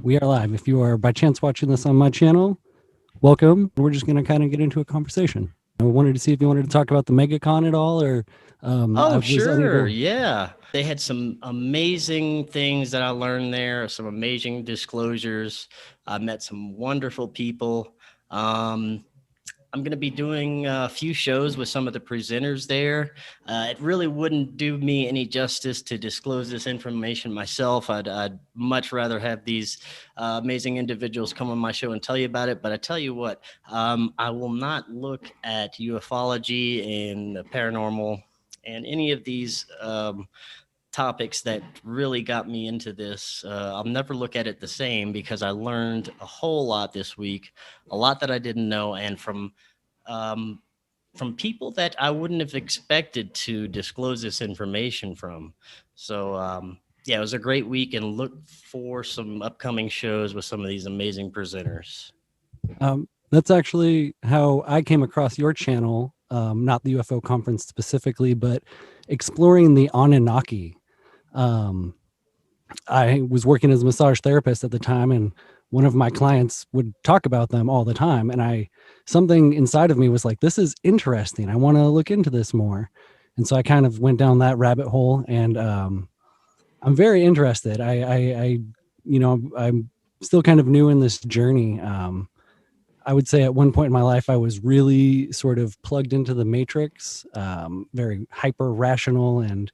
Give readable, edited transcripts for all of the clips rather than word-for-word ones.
We are live. If you are by chance watching this on my channel, welcome. We're just going to kind of get into a conversation. I wanted to see if you wanted to talk about the MegaCon at all, or I Oh, was sure. unable. Yeah. They had some amazing things that I learned there, some amazing disclosures. I met some wonderful people. Um, I'm going to be doing a few shows with some of the presenters there. It really wouldn't do me any justice to disclose this information myself. I'd much rather have these amazing individuals come on my show and tell you about it. But I tell you what, I will not look at ufology and the paranormal and any of these topics that really got me into this. I'll never look at it the same because I learned a whole lot this week, a lot that I didn't know, and um, from people that I wouldn't have expected to disclose this information from. So yeah, it was a great week, and look for some upcoming shows with some of these amazing presenters. That's actually how I came across your channel, not the UFO conference specifically, but exploring the Anunnaki. Um, I was working as a massage therapist at the time, and one of my clients would talk about them all the time. And something inside of me was like, this is interesting. I want to look into this more. And so I kind of went down that rabbit hole, and I'm very interested. I'm still kind of new in this journey. I would say at one point in my life, I was really sort of plugged into the matrix, very hyper rational, and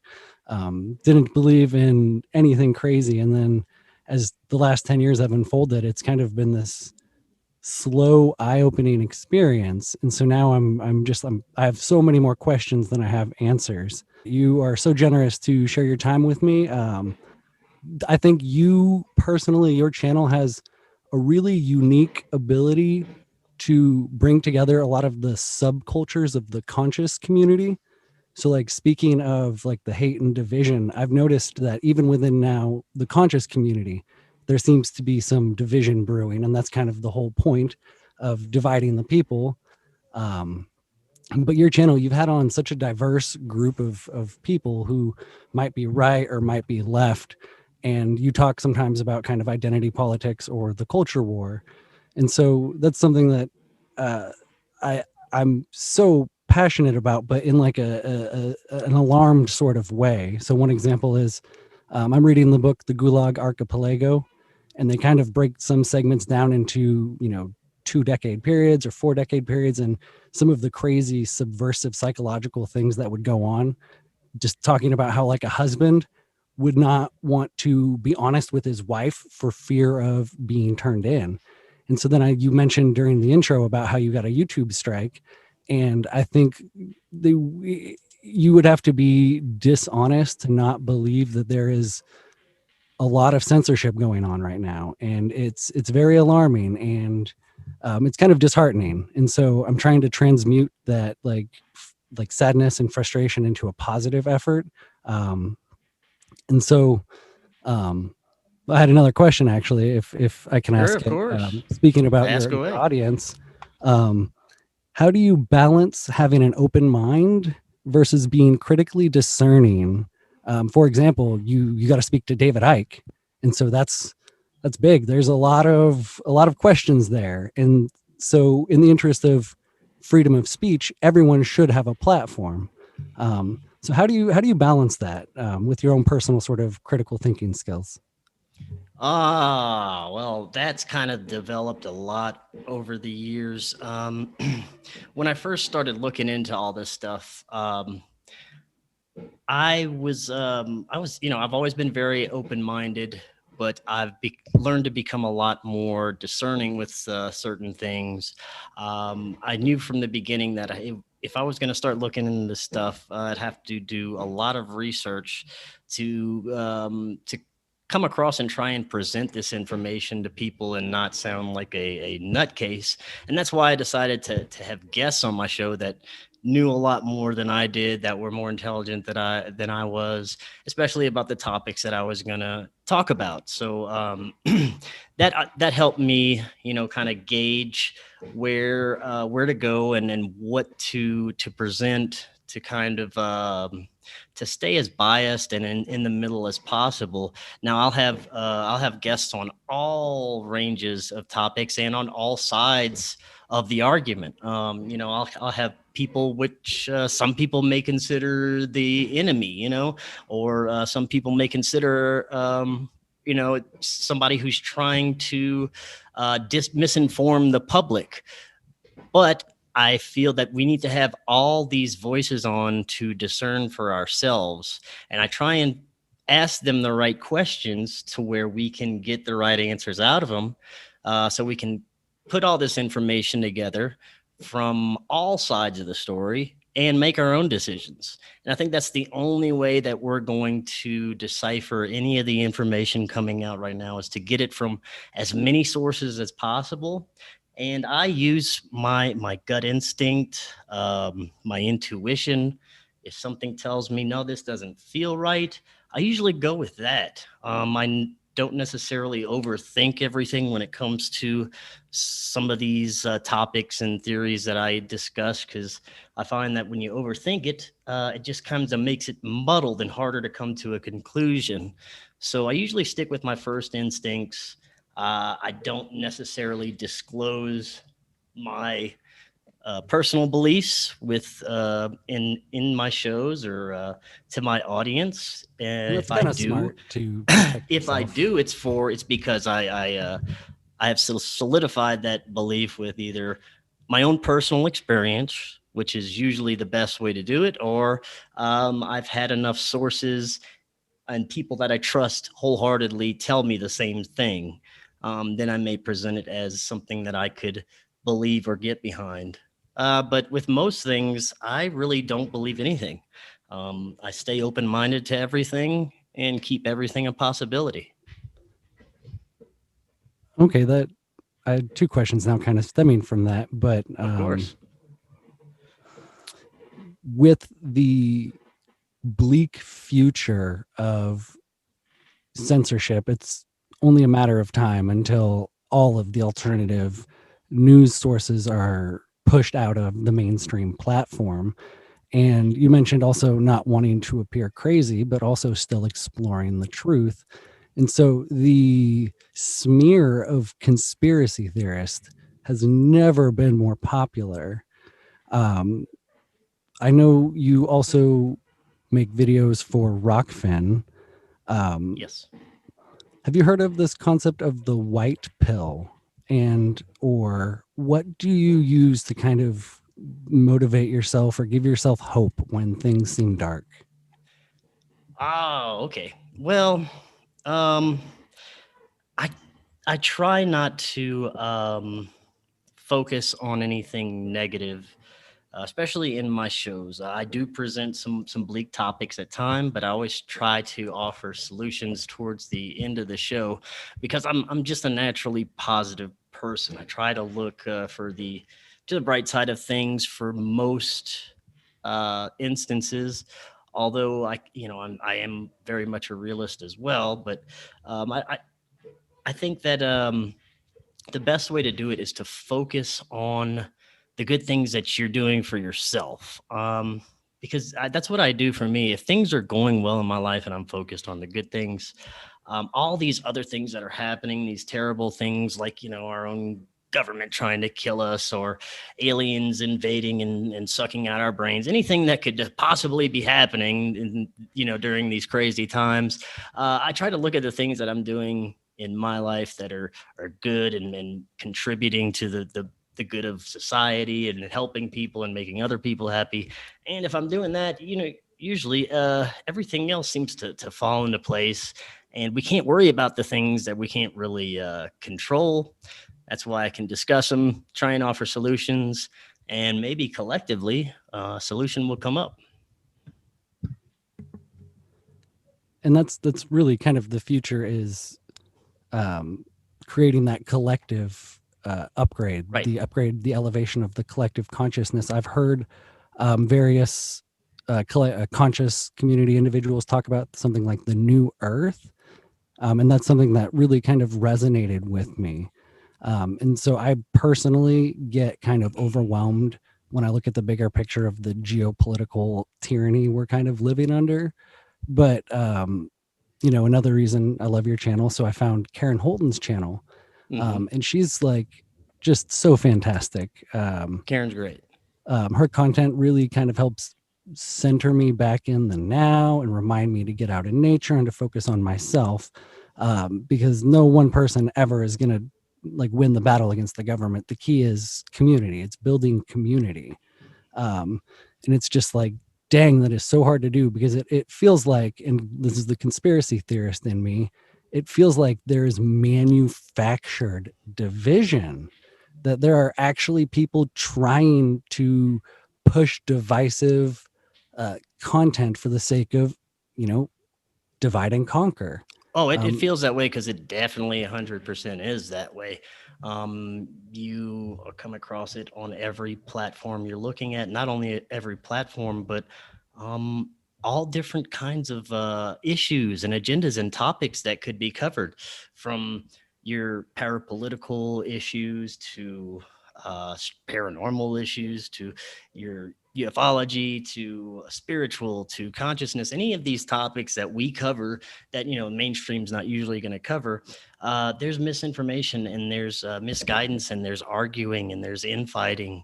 didn't believe in anything crazy. And then as the last 10 years have unfolded, it's kind of been this slow, eye-opening experience. And so now I have so many more questions than I have answers. You are so generous to share your time with me. I think you personally, your channel has a really unique ability to bring together a lot of the subcultures of the conscious community. So, like, speaking of like the hate and division, I've noticed that even within now the conscious community, there seems to be some division brewing, and that's kind of the whole point of dividing the people. Um, but your channel, you've had on such a diverse group of people who might be right or might be left, and you talk sometimes about kind of identity politics or the culture war. And so that's something that uh, I I'm so passionate about, but in like an alarmed sort of way. So one example is I'm reading the book The Gulag Archipelago, and they kind of break some segments down into 2 decade periods or 4 decade periods, and some of the crazy subversive psychological things that would go on. Just talking about how like a husband would not want to be honest with his wife for fear of being turned in. And so then you mentioned during the intro about how you got a YouTube strike, and I think you would have to be dishonest to not believe that there is a lot of censorship going on right now, and it's very alarming, and it's kind of disheartening. And so I'm trying to transmute that like sadness and frustration into a positive effort. Um, and so um, I had another question, actually, if I can Sure, ask of it. course. Speaking about Ask your away. audience, um, how do you balance having an open mind versus being critically discerning? For example, you got to speak to David Icke, and so that's big. There's a lot of questions there, and so in the interest of freedom of speech, everyone should have a platform. So how do you balance that with your own personal sort of critical thinking skills? Well, that's kind of developed a lot over the years. When I first started looking into all this stuff, I've always been very open-minded, but learned to become a lot more discerning with certain things. I knew from the beginning that if I was going to start looking into this stuff, I'd have to do a lot of research to come across and try and present this information to people and not sound like a nutcase. And that's why I decided to have guests on my show that knew a lot more than I did, that were more intelligent than I was, especially about the topics that I was gonna talk about. So that helped me, kind of gauge where to go and what to present to kind of to stay as biased and in the middle as possible. Now I'll have guests on all ranges of topics and on all sides of the argument. You know, I'll have people which some people may consider the enemy, you know, or some people may consider you know, somebody who's trying to misinform the public. But I feel that we need to have all these voices on to discern for ourselves. And I try and ask them the right questions to where we can get the right answers out of them, so we can put all this information together from all sides of the story and make our own decisions. And I think that's the only way that we're going to decipher any of the information coming out right now, is to get it from as many sources as possible. And I use my gut instinct, my intuition. If something tells me no, this doesn't feel right, I usually go with that. Don't necessarily overthink everything when it comes to some of these topics and theories that I discuss, because I find that when you overthink it, it just kind of makes it muddled and harder to come to a conclusion. So I usually stick with my first instincts. I don't necessarily disclose my personal beliefs with in my shows or to my audience. And That's if I kind of do, smart to protect if I yourself. do, it's because I have solidified that belief with either my own personal experience, which is usually the best way to do it, or I've had enough sources and people that I trust wholeheartedly tell me the same thing. Then I may present it as something that I could believe or get behind. But with most things, I really don't believe anything. I stay open minded to everything and keep everything a possibility. Okay, that I had two questions now, kind of stemming from that, but Of course. with the bleak future of censorship, it's only a matter of time until all of the alternative news sources are pushed out of the mainstream platform. And you mentioned also not wanting to appear crazy, but also still exploring the truth. And so the smear of conspiracy theorists has never been more popular. Um, I know you also make videos for Rockfin. Um, Yes. have you heard of this concept of the white pill? And or what do you use to kind of motivate yourself or give yourself hope when things seem dark? Oh, okay. Well, um, I I try not to focus on anything negative, especially in my shows. I do present some bleak topics at time, but I always try to offer solutions towards the end of the show, because I'm just a naturally positive person. I try to look for the to the bright side of things for most instances. Although I am very much a realist as well, but I think that the best way to do it is to focus on the good things that you're doing for yourself. Because that's what I do for me. If things are going well in my life and I'm focused on the good things, all these other things that are happening, these terrible things like, our own government trying to kill us, or aliens invading and sucking out our brains, anything that could possibly be happening during these crazy times. I try to look at the things that I'm doing in my life that are good and contributing to the good of society and helping people and making other people happy. And if I'm doing that, usually everything else seems to fall into place, and we can't worry about the things that we can't really control. That's why I can discuss them, try and offer solutions, and maybe collectively a solution will come up. And that's really kind of the future, is um, creating that collective Right. upgrade, the elevation of the collective consciousness. I've heard various conscious community individuals talk about something like the new earth. And that's something that really kind of resonated with me. And so I personally get kind of overwhelmed when I look at the bigger picture of the geopolitical tyranny we're kind of living under. But another reason I love your channel, so I found Karen Holton's channel, Hmm. and she's like just so fantastic. Karen's great. Her content really kind of helps center me back in the now and remind me to get out in nature and to focus on myself, because no one person ever is going to like win the battle against the government. The key is community. It's building community. And it's just like, dang, that is so hard to do, because it feels like, and this is the conspiracy theorist in me, it feels like there's manufactured division, that there are actually people trying to push divisive content for the sake of, you know, divide and conquer. Oh, it Um, feels that way because it definitely 100% is that way. You come across it on every platform you're looking at, not only at every platform, but um, all different kinds of issues and agendas and topics that could be covered, from your parapolitical issues to paranormal issues to your ufology to spiritual to consciousness. Any of these topics that we cover that mainstream's not usually going to cover, there's misinformation and there's misguidance and there's arguing and there's infighting,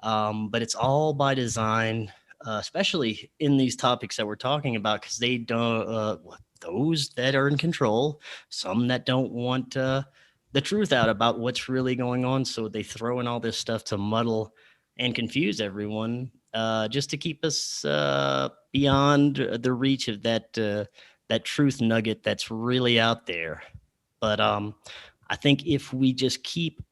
but it's all by design, especially in these topics that we're talking about, because they don't those that are in control, some that don't want the truth out about what's really going on, so they throw in all this stuff to muddle and confuse everyone, just to keep us beyond the reach of that truth nugget that's really out there. But I think if we just keep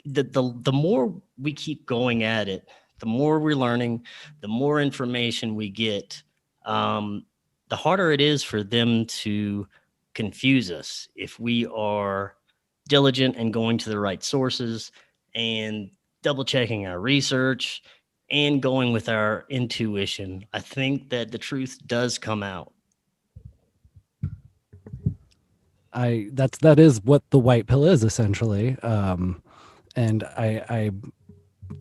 the more we keep going at it, the more we're learning, the more information we get, um, the harder it is for them to confuse us if we are diligent and going to the right sources and double checking our research and going with our intuition. I think that the truth does come out. that is what the white pill is essentially. And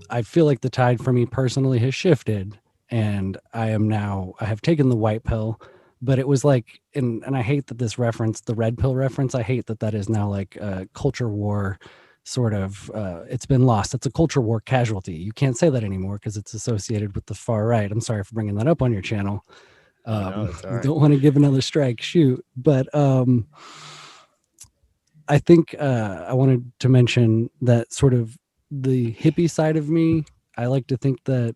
I feel like the tide for me personally has shifted, and I have taken the white pill, but it was like, and I hate that this reference, the red pill reference, I hate that is now like a culture war sort of, it's been lost. It's a culture war casualty. You can't say that anymore because it's associated with the far right. I'm sorry for bringing that up on your channel. Oh no, it's all right. Don't want to give another strike, shoot. But I think I wanted to mention that sort of the hippie side of me. I like to think that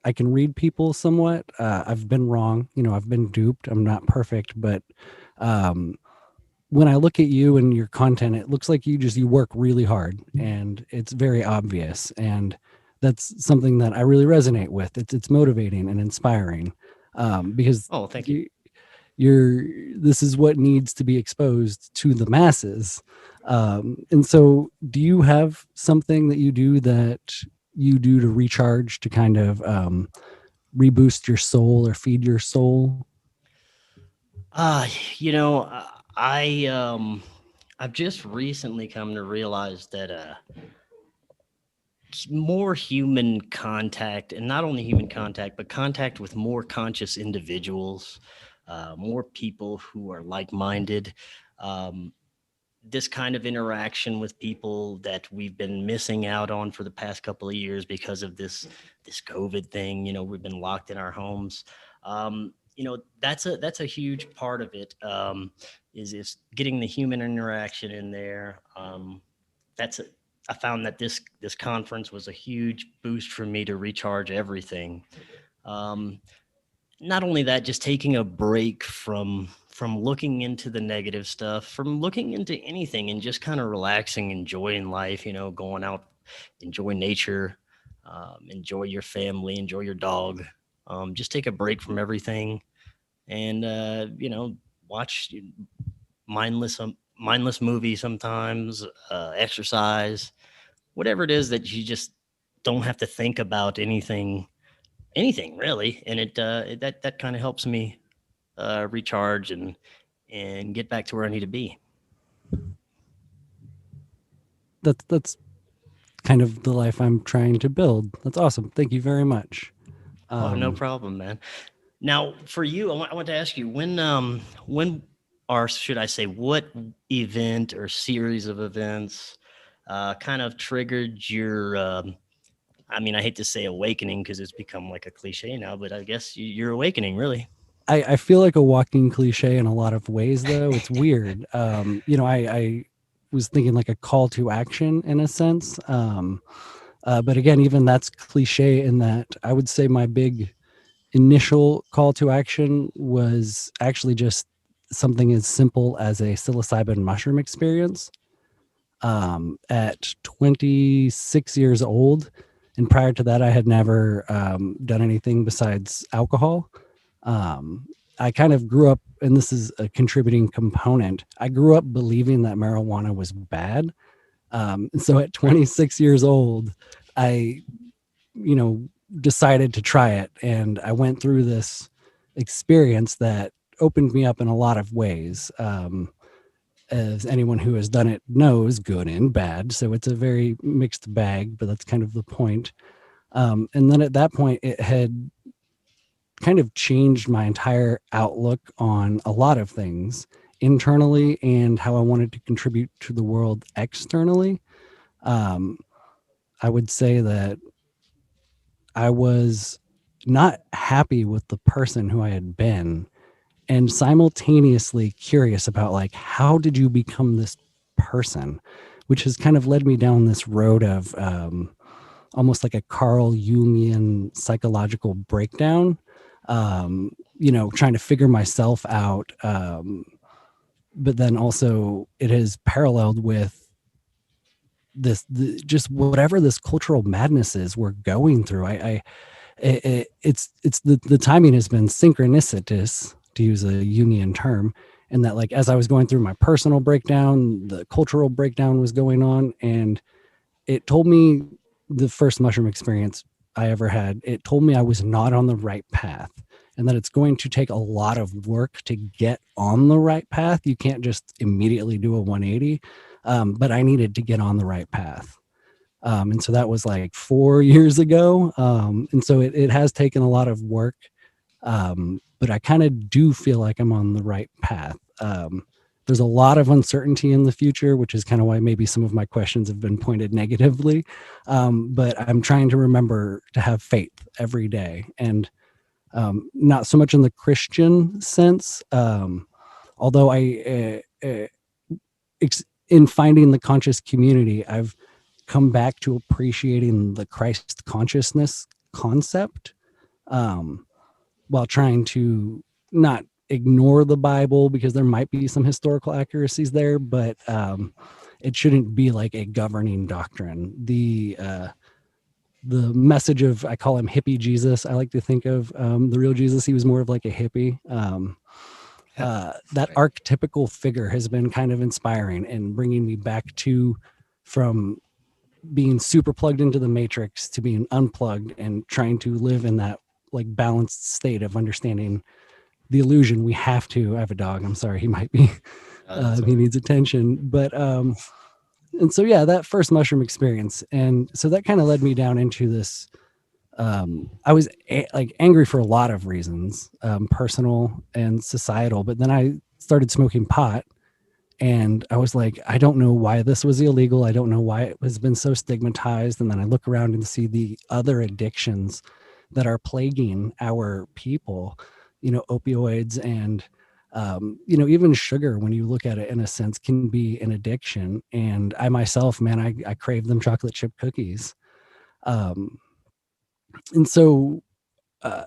I can read people somewhat. I've been wrong, I've been duped. I'm not perfect, but um, when I look at you and your content, it looks like you work really hard, and it's very obvious. And that's something that I really resonate with. It's motivating and inspiring, because Oh, thank you. you, you're this is what needs to be exposed to the masses. And so, do you have something that you do to recharge, to kind of reboost your soul or feed your soul? Uh, you know, I've just recently come to realize that more human contact, and not only human contact, but contact with more conscious individuals, more people who are like-minded. Um, this kind of interaction with people that we've been missing out on for the past couple of years because of this COVID thing. We've been locked in our homes. That's a huge part of it. Is getting the human interaction in there. That's a, I found that this conference was a huge boost for me to recharge everything. Um, Not only that, just taking a break from looking into the negative stuff, from looking into anything, and just kind of relaxing, enjoying life, going out, enjoy nature, enjoy your family, enjoy your dog. Just take a break from everything, and watch mindless movie sometimes, exercise, whatever it is that you just don't have to think about anything really. And that kind of helps me recharge and get back to where I need to be. That's kind of the life I'm trying to build. That's awesome. Thank you very much. Oh, no problem, man. Now, for you, I want to ask you when, or should I say, what event or series of events kind of triggered your? I mean, I hate to say awakening because it's become like a cliche now, but I guess your awakening, really. I feel like a walking cliche in a lot of ways, though. It's weird. I was thinking like a call to action in a sense. But again, even that's cliche in that I would say my big initial call to action was actually just something as simple as a psilocybin mushroom experience. At 26 years old, and prior to that, I had never done anything besides alcohol. Um, I kind of grew up, and this is a contributing component. I grew up believing that marijuana was bad. And so at 26 years old, I, you know, decided to try it. And I went through this experience that opened me up in a lot of ways. As anyone who has done it knows, good and bad. So it's a very mixed bag, but that's kind of the point. And then at that point, it had kind of changed my entire outlook on a lot of things internally and how I wanted to contribute to the world externally. Um, I would say that I was not happy with the person who I had been and simultaneously curious about like, how did you become this person? Which has kind of led me down this road of almost like a Carl Jungian psychological breakdown, trying to figure myself out. But then also it has paralleled with just whatever this cultural madness is we're going through. It's the timing has been synchronicitous, to use a Jungian term, and that like as I was going through my personal breakdown, the cultural breakdown was going on, and it told me the first mushroom experience I ever had. It told me I was not on the right path, and that it's going to take a lot of work to get on the right path. You can't just immediately do a 180, but I needed to get on the right path. And so that was like 4 years ago. And so it has taken a lot of work, but I kind of do feel like I'm on the right path. There's a lot of uncertainty in the future, which is kind of why maybe some of my questions have been pointed negatively. But I'm trying to remember to have faith every day, and not so much in the Christian sense, although in finding the conscious community, I've come back to appreciating the Christ consciousness concept, um, while trying to not ignore the Bible because there might be some historical accuracies there, but it shouldn't be like a governing doctrine. The message of, I call him hippie Jesus. I like to think of the real Jesus. He was more of like a hippie. That archetypical figure has been kind of inspiring and bringing me back to from being super plugged into the matrix to being unplugged and trying to live in that like balanced state of understanding the illusion. I have a dog. I'm sorry. He might be, he needs attention, but, and so, yeah, that first mushroom experience. And so that kind of led me down into this. I was like angry for a lot of reasons, personal and societal, but then I started smoking pot. And I was like, I don't know why this was illegal. I don't know why it has been so stigmatized. And then I look around and see the other addictions that are plaguing our people, opioids and, even sugar, when you look at it in a sense, can be an addiction. And I myself, man, I crave them chocolate chip cookies. And so uh,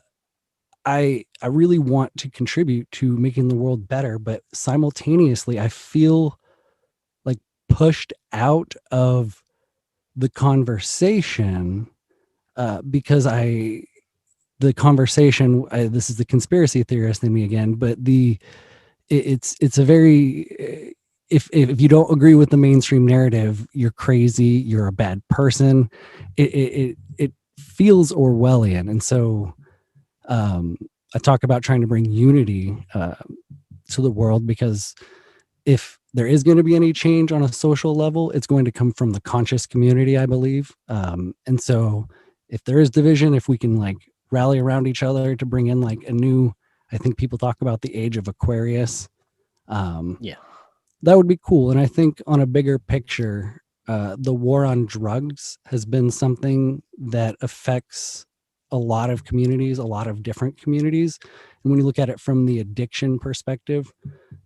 I really want to contribute to making the world better, but simultaneously, I feel like pushed out of the conversation because the conversation. This is the conspiracy theorist in me again, but it's a very if you don't agree with the mainstream narrative, you're crazy, you're a bad person. It feels Orwellian, and so I talk about trying to bring unity to the world, because if there is going to be any change on a social level, it's going to come from the conscious community, I believe. And so if there is division, if we can like rally around each other to bring in like a new, I think people talk about the age of Aquarius. Yeah. That would be cool. And I think on a bigger picture, the war on drugs has been something that affects a lot of communities, a lot of different communities. And when you look at it from the addiction perspective,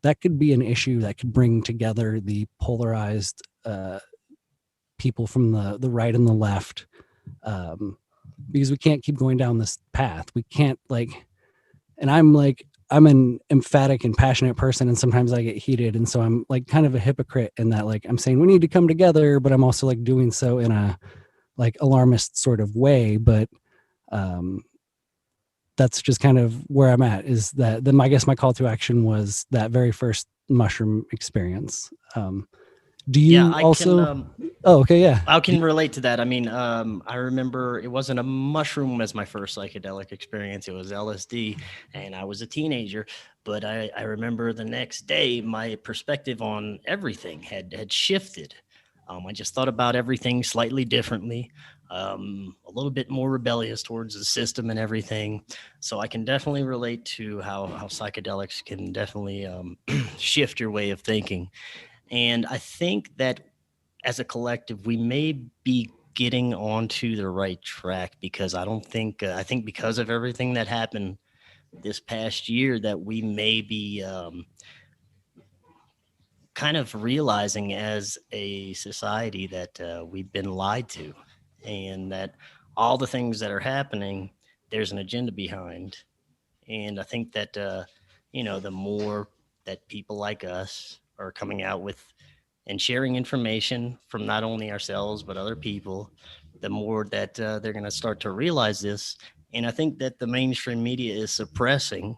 that could be an issue that could bring together the polarized people from the right and the left, um, because we can't keep going down this path. We can't and I'm an emphatic and passionate person, and sometimes I get heated, and so I'm like kind of a hypocrite in that like I'm saying we need to come together, but I'm also like doing so in a like alarmist sort of way. But um, that's just kind of where I'm at. Is that then? I guess my call to action was that very first mushroom experience. Do Yeah, you I can. also? Oh, okay, yeah. I can relate to that. I mean, I remember it wasn't a mushroom as my first psychedelic experience. It was LSD, and I was a teenager. But I remember the next day, my perspective on everything had shifted. I just thought about everything slightly differently, a little bit more rebellious towards the system and everything. So I can definitely relate to how psychedelics can definitely shift your way of thinking. And I think that as a collective, we may be getting onto the right track because I don't think, I think because of everything that happened this past year, that we may be kind of realizing as a society that we've been lied to and that all the things that are happening, there's an agenda behind. And I think that, the more that people like us are coming out with and sharing information from not only ourselves but other people, the more that they're going to start to realize this. And I think that the mainstream media is suppressing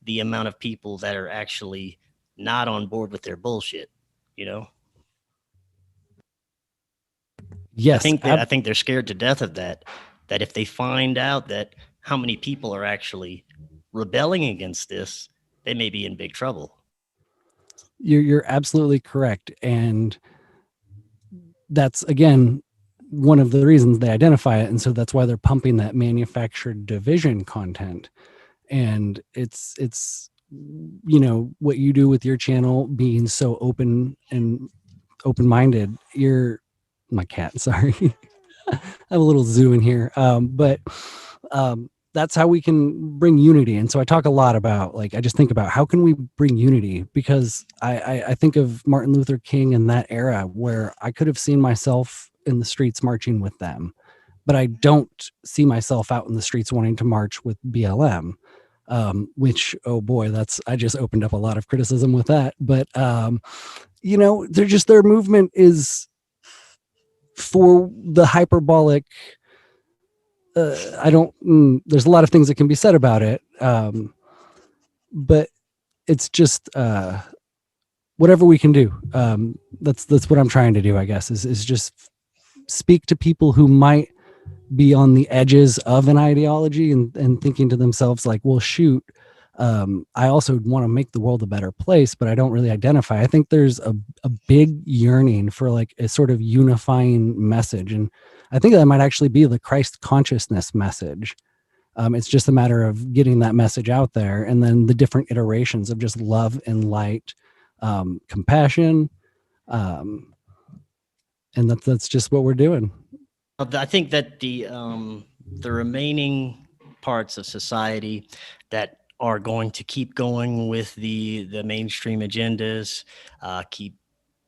the amount of people that are actually not on board with their bullshit. You know, Yes, I think they're scared to death of that. That if they find out that how many people are actually rebelling against this, they may be in big trouble. you're absolutely correct, and that's again one of the reasons they identify it, and so that's why they're pumping that manufactured division content. And it's what you do with your channel being so open and open-minded. You're my cat, sorry. I have a little zoo in here. But that's how we can bring unity. And so I talk a lot about like I just think about how can we bring unity, because I think of Martin Luther King in that era where I could have seen myself in the streets marching with them, but I don't see myself out in the streets wanting to march with BLM. Which, oh boy, that's I just opened up a lot of criticism with that. But they're just their movement is for the hyperbolic. I don't. There's a lot of things that can be said about it, but it's just whatever we can do. That's what I'm trying to do. I guess is just speak to people who might be on the edges of an ideology and thinking to themselves like, well, shoot. I also want to make the world a better place, but I don't really identify. I think there's a big yearning for like a sort of unifying message. And I think that might actually be the Christ consciousness message. It's just a matter of getting that message out there, and then the different iterations of just love and light, compassion. Um, and that's just what we're doing. I think that the remaining parts of society that are going to keep going with the mainstream agendas, keep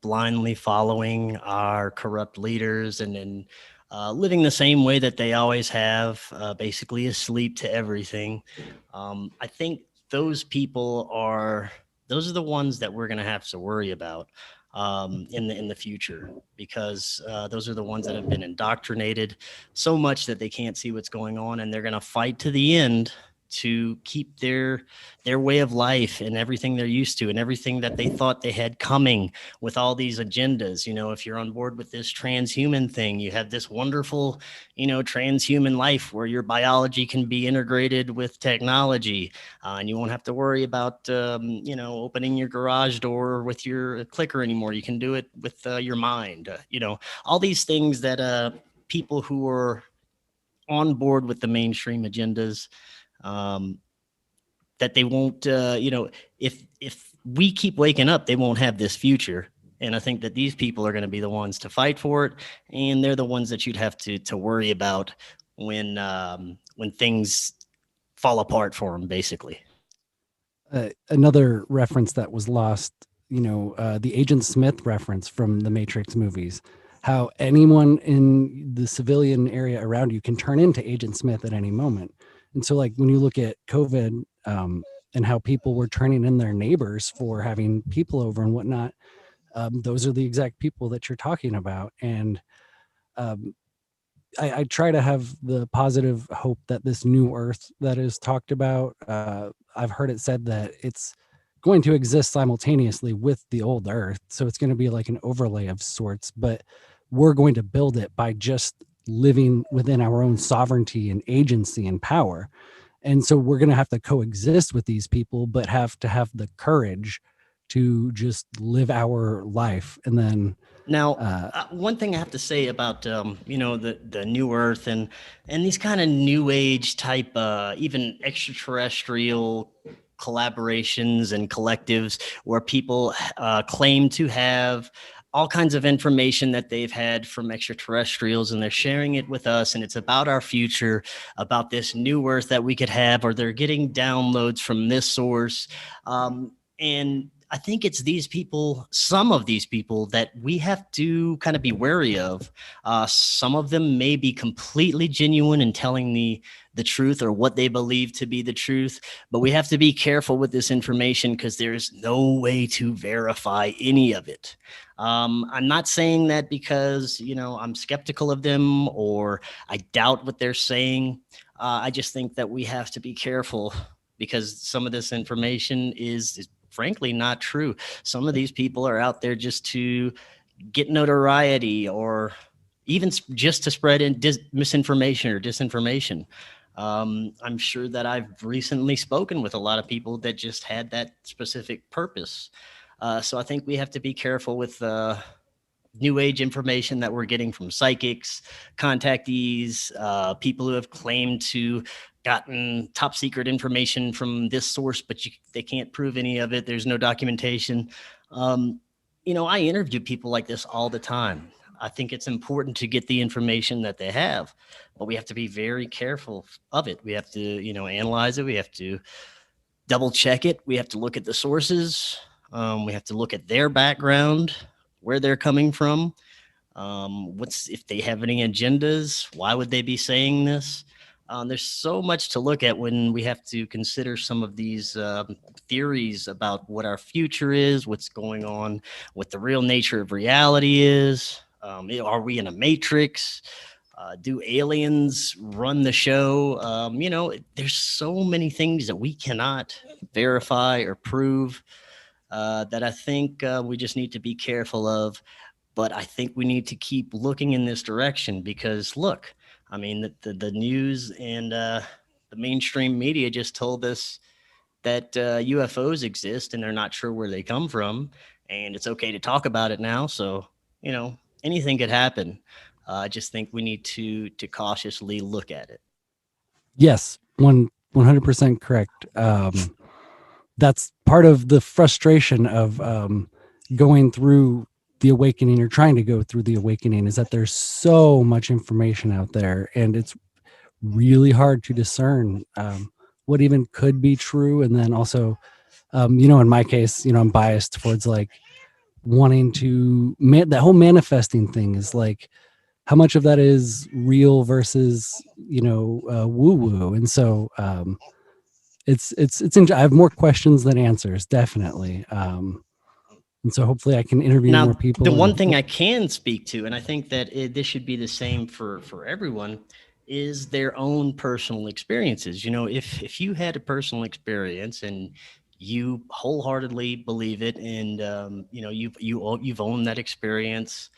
blindly following our corrupt leaders, and then living the same way that they always have, basically asleep to everything. I think those people are those are the ones that we're going to have to worry about in the future, because those are the ones that have been indoctrinated so much that they can't see what's going on, and they're going to fight to the end to keep their way of life and everything they're used to and everything that they thought they had coming with all these agendas. If you're on board with this transhuman thing, you have this wonderful, transhuman life where your biology can be integrated with technology, and you won't have to worry about, opening your garage door with your clicker anymore. You can do it with your mind. All these things that people who are on board with the mainstream agendas, um, that they won't, if we keep waking up, they won't have this future. And I think that these people are going to be the ones to fight for it, and they're the ones that you'd have to worry about when things fall apart for them, basically. Another reference that was lost, the Agent Smith reference from the Matrix movies, how anyone in the civilian area around you can turn into Agent Smith at any moment. And so, like, when you look at COVID, and how people were turning in their neighbors for having people over and whatnot, those are the exact people that you're talking about. And um, I try to have the positive hope that this new Earth that is talked about, I've heard it said that it's going to exist simultaneously with the old Earth. So it's going to be like an overlay of sorts, but we're going to build it by just living within our own sovereignty and agency and power. And so we're going to have to coexist with these people, but have to have the courage to just live our life. And then Now, one thing I have to say about the new Earth and these kind of new age type, even extraterrestrial collaborations and collectives where people claim to have all kinds of information that they've had from extraterrestrials, and they're sharing it with us, and it's about our future, about this new Earth that we could have, or they're getting downloads from this source, and I think it's these people, some of these people, that we have to kind of be wary of. Some of them may be completely genuine in telling the truth or what they believe to be the truth, but we have to be careful with this information because there's no way to verify any of it. I'm not saying that because I'm skeptical of them or I doubt what they're saying. I just think that we have to be careful because some of this information is frankly not true. Some of these people are out there just to get notoriety or even just to spread misinformation or disinformation. I'm sure that I've recently spoken with a lot of people that just had that specific purpose. So I think we have to be careful with new age information that we're getting from psychics, contactees, people who have claimed to gotten top secret information from this source, but they can't prove any of it. There's no documentation. I interview people like this all the time. I think it's important to get the information that they have, but we have to be very careful of it. We have to, analyze it. We have to double check it. We have to look at the sources. We have to look at their background, where they're coming from. What's if they have any agendas? Why would they be saying this? There's so much to look at when we have to consider some of these theories about what our future is, what's going on, what the real nature of reality is. Are we in a matrix? Do aliens run the show? There's so many things that we cannot verify or prove that I think we just need to be careful of. But I think we need to keep looking in this direction because, look, I mean, the news and the mainstream media just told us that UFOs exist and they're not sure where they come from. And it's okay to talk about it now. So, anything could happen. I just think we need to cautiously look at it. yes, 100% correct. That's part of the frustration of going through the awakening or trying to go through the awakening is that there's so much information out there and it's really hard to discern what even could be true. And then also, in my case, I'm biased towards like wanting to that whole manifesting thing is like how much of that is real versus woo woo. And so it's I have more questions than answers, definitely. And so hopefully I can interview Now, more people. the one thing I can speak to, and I think that this should be the same for everyone, is their own personal experiences. You know, if you had a personal experience and you wholeheartedly believe it, and you know you've owned that experience,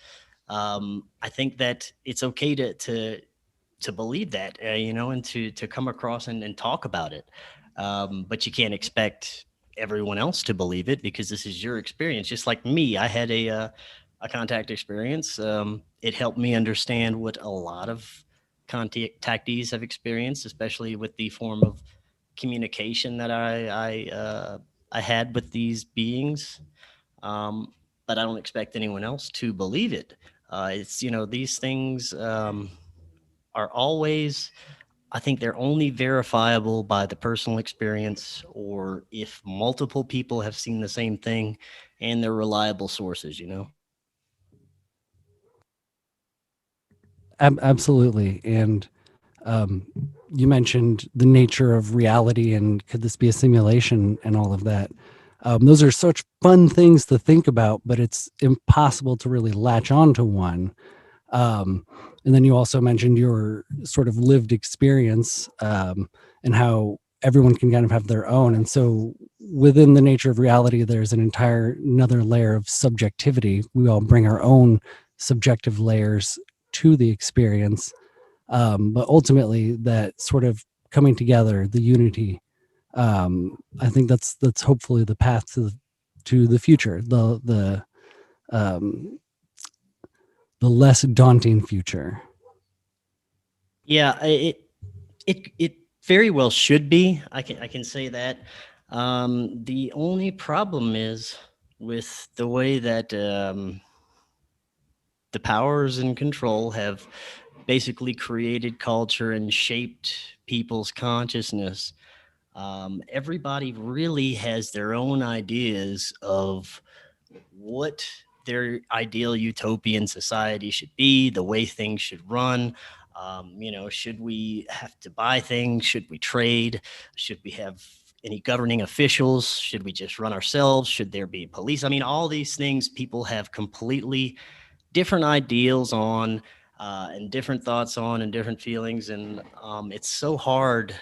I think that it's okay to believe that, you know, and to come across and talk about it. But you can't expect everyone else to believe it because this is your experience. Just like me, I had a contact experience. It helped me understand what a lot of contactees have experienced, especially with the form of communication that I had with these beings. Um, but I don't expect anyone else to believe it. It's, you know, these things are always, I think they're only verifiable by the personal experience or if multiple people have seen the same thing and they're reliable sources, you know? Absolutely. And you mentioned the nature of reality and could this be a simulation and all of that. Those are such fun things to think about, but it's impossible to really latch on to one. Um, and then you also mentioned your sort of lived experience, and how everyone can kind of have their own. And so within the nature of reality, there's an entire another layer of subjectivity. We all bring our own subjective layers to the experience. But ultimately that sort of coming together, the unity, I think that's hopefully the path to the future, um, the less daunting future. Yeah, it very well should be. I can say that. The only problem is with the way that the powers in control have basically created culture and shaped people's consciousness. Everybody really has their own ideas of what their ideal utopian society should be, the way things should run. You know, should we have to buy things? Should we trade? Should we have any governing officials? Should we just run ourselves? Should there be police? I mean, all these things people have completely different ideals on, and different thoughts on, and different feelings. And it's so hard,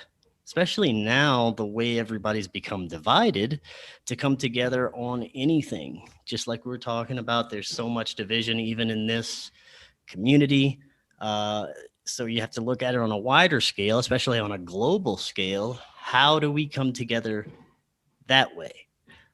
especially now, the way everybody's become divided, to come together on anything. Just like we were talking about, there's so much division even in this community. Uh, so you have to look at it on a wider scale, especially on a global scale. How do we come together that way?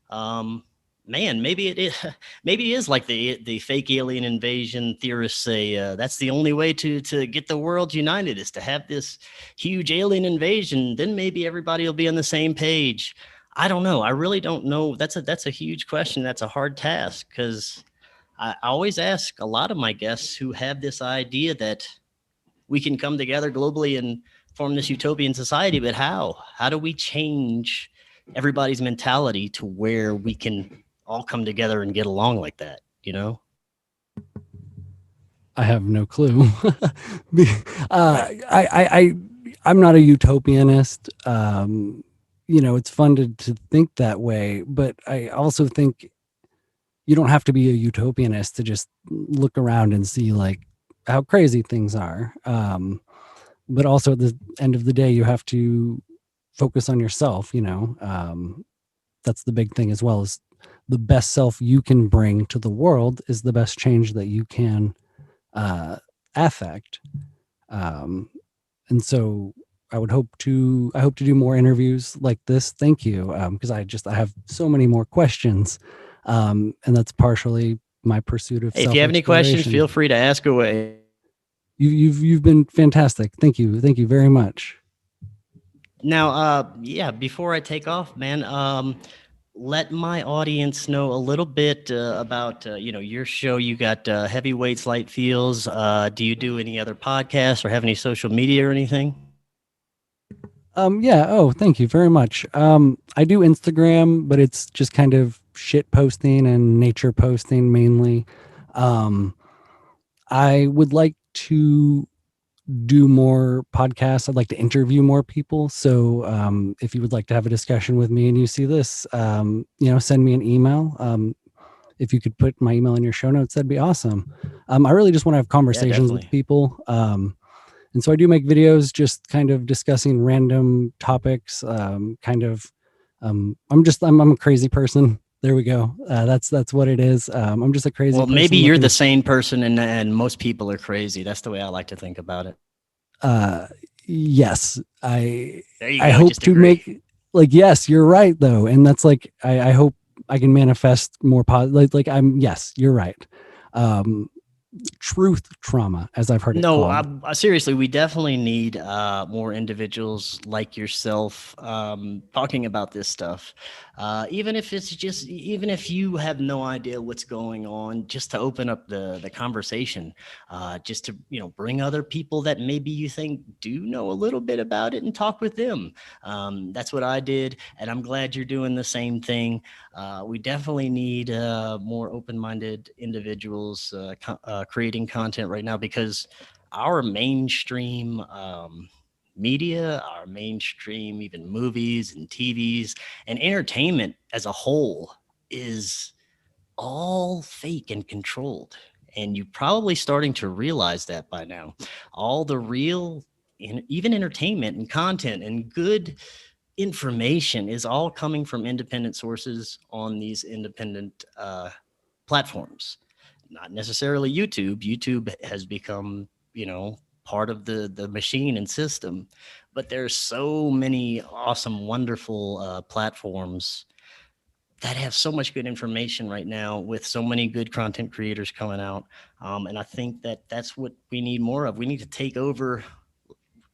Um, Man, maybe it is. Maybe it is like the fake alien invasion theorists say. That's the only way to get the world united is to have this huge alien invasion. Then maybe everybody will be on the same page. I don't know. I really don't know. That's a huge question. That's a hard task because I always ask a lot of my guests who have this idea that we can come together globally and form this utopian society. But how? How do we change everybody's mentality to where we can all come together and get along like that? You know? I have no clue. I'm not a utopianist. It's fun to think that way, but I also think you don't have to be a utopianist to just look around and see like how crazy things are. But also at the end of the day, you have to focus on yourself. That's the big thing as well, as the best self you can bring to the world is the best change that you can affect. Um, and so I hope to do more interviews like this. Thank you. Because I have so many more questions. And that's partially my pursuit of Hey, if you have any questions, feel self-exploration. free to ask away. You've been fantastic. Thank you. Thank you very much. Now, yeah, before I take off, man, let my audience know a little bit about you know, your show. You got Heavyweights Light Feels. Do you do any other podcasts or have any social media or anything? Yeah. Oh, thank you very much. I do Instagram, but it's just kind of shit posting and nature posting mainly. Um, I would like to do more podcasts. I'd like to interview more people. So if you would like to have a discussion with me and you see this, send me an email. If you could put my email in your show notes, that'd be awesome. I really just want to have Yeah, conversations with definitely. people. And so I do make videos just kind of discussing random topics. I'm a crazy person. There we go. That's what it is. I'm just a crazy Well, maybe person you're looking the to. sane person, and most people are crazy. That's the way I like to think about it. Uh, yes, I There you I go. hope Just to agree. make like yes, you're right though, and that's like I hope I can manifest more positive. Like I'm yes, you're right. Um, truth trauma, as I've heard it No, called. seriously, we definitely need more individuals like yourself talking about this stuff. Even if it's just, even if you have no idea what's going on, just to open up the conversation, just to bring other people that maybe you think do know a little bit about it and talk with them. That's what I did, and I'm glad you're doing the same thing. We definitely need more open-minded individuals creating content right now because our mainstream media, our mainstream even movies and TVs and entertainment as a whole is all fake and controlled. And you're probably starting to realize that by now. All the real, even entertainment and content and good information is all coming from independent sources on these independent platforms, not necessarily YouTube. YouTube has become, part of the machine and system, but there's so many awesome, wonderful platforms that have so much good information right now with so many good content creators coming out. And I think that that's what we need more of. We need to take over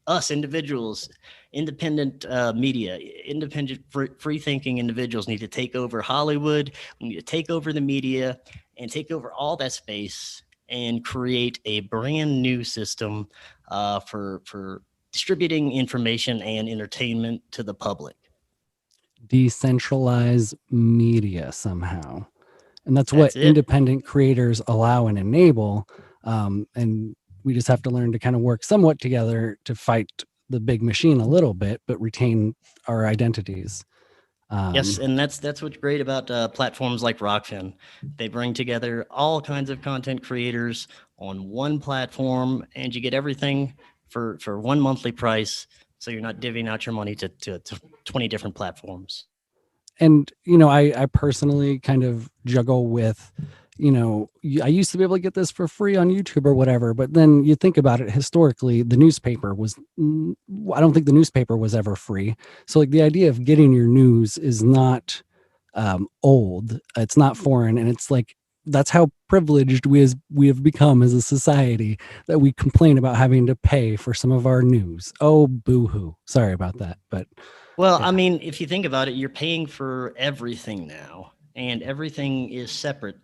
us individuals, independent media, independent free thinking individuals need to take over Hollywood. We need to take over the media and take over all that space and create a brand new system for distributing information and entertainment to the public. Decentralize media somehow. And that's what That's it. independent creators allow and enable. And we just have to learn to kind of work somewhat together to fight the big machine a little bit, but retain our identities. Yes, Um, and that's what's great about platforms like Rockfin. They bring together all kinds of content creators on one platform, and you get everything for one monthly price. So you're not divvying out your money to 20 different platforms. and I personally kind of juggle with, I used to be able to get this for free on YouTube or whatever, but then you think about it historically, the newspaper was, I don't think the newspaper was ever free. So like the idea of getting your news is not old, it's not foreign, and it's like that's how privileged we have become as a society, that we complain about having to pay for some of our news. Oh, boo-hoo, sorry about that, but Well, I yeah. mean, if you think about it, you're paying for everything now, and everything is separate.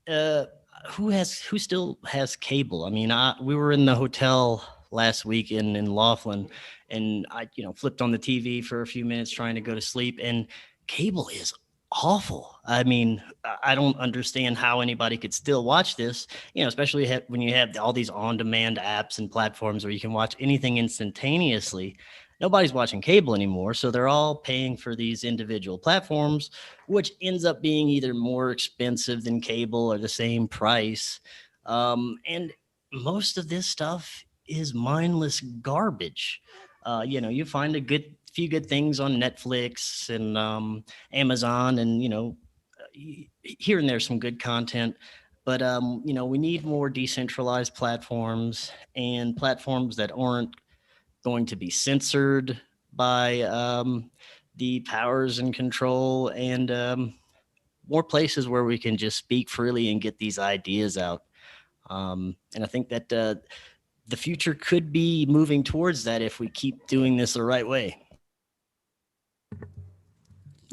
Uh, who still has cable? I mean, we were in the hotel last week in Laughlin, and I flipped on the TV for a few minutes trying to go to sleep, and cable is awful. I mean, I don't understand how anybody could still watch this. Especially when you have all these on-demand apps and platforms where you can watch anything instantaneously. Nobody's watching cable anymore, so they're all paying for these individual platforms, which ends up being either more expensive than cable or the same price. And most of this stuff is mindless garbage. You find a good few good things on Netflix and Amazon, and here and there some good content. But we need more decentralized platforms and platforms that aren't going to be censored by the powers and control, and more places where we can just speak freely and get these ideas out. And I think that the future could be moving towards that if we keep doing this the right way.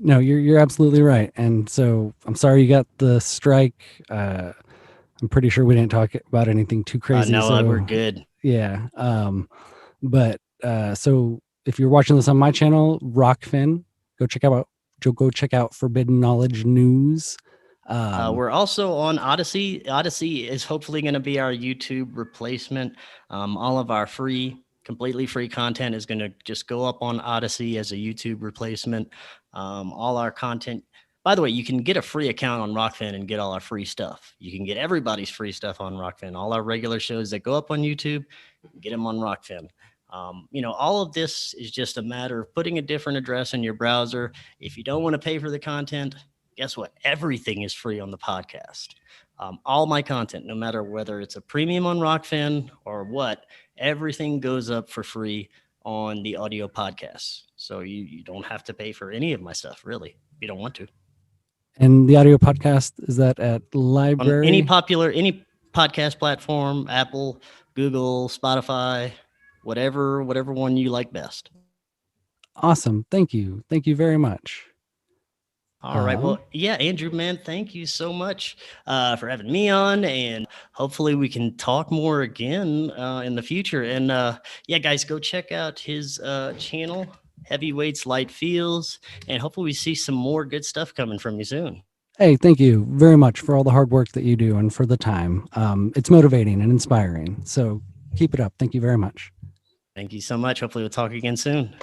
No, you're absolutely right. And so I'm sorry you got the strike. I'm pretty sure we didn't talk about anything too crazy. No, we're So good. yeah. But so if you're watching this on my channel, Rockfin, go check out Forbidden Knowledge News. We're also on Odyssey. Odyssey is hopefully going to be our YouTube replacement. All of our completely free content is going to just go up on Odyssey as a YouTube replacement. All our content, By the way, you can get a free account on Rockfin and get all our free stuff. You can get everybody's free stuff on Rockfin. All our regular shows that go up on YouTube, get them on Rockfin. All of this is just a matter of putting a different address in your browser. If you don't want to pay for the content, guess what? Everything is free on the podcast. All my content, no matter whether it's a premium on Rockfin or what, everything goes up for free on the audio podcasts. So you don't have to pay for any of my stuff, really, if you don't want to. And the audio podcast, is that at library? On any podcast platform, Apple, Google, Spotify, whatever one you like best. Awesome. Thank you. Thank you very much. All right. Well, yeah, Andrew, man, thank you so much for having me on, and hopefully we can talk more again in the future. And yeah, guys, go check out his channel, Heavyweights Light Feels, and hopefully we see some more good stuff coming from you soon. Hey, thank you very much for all the hard work that you do and for the time. It's motivating and inspiring. So keep it up. Thank you very much. Thank you so much. Hopefully we'll talk again soon.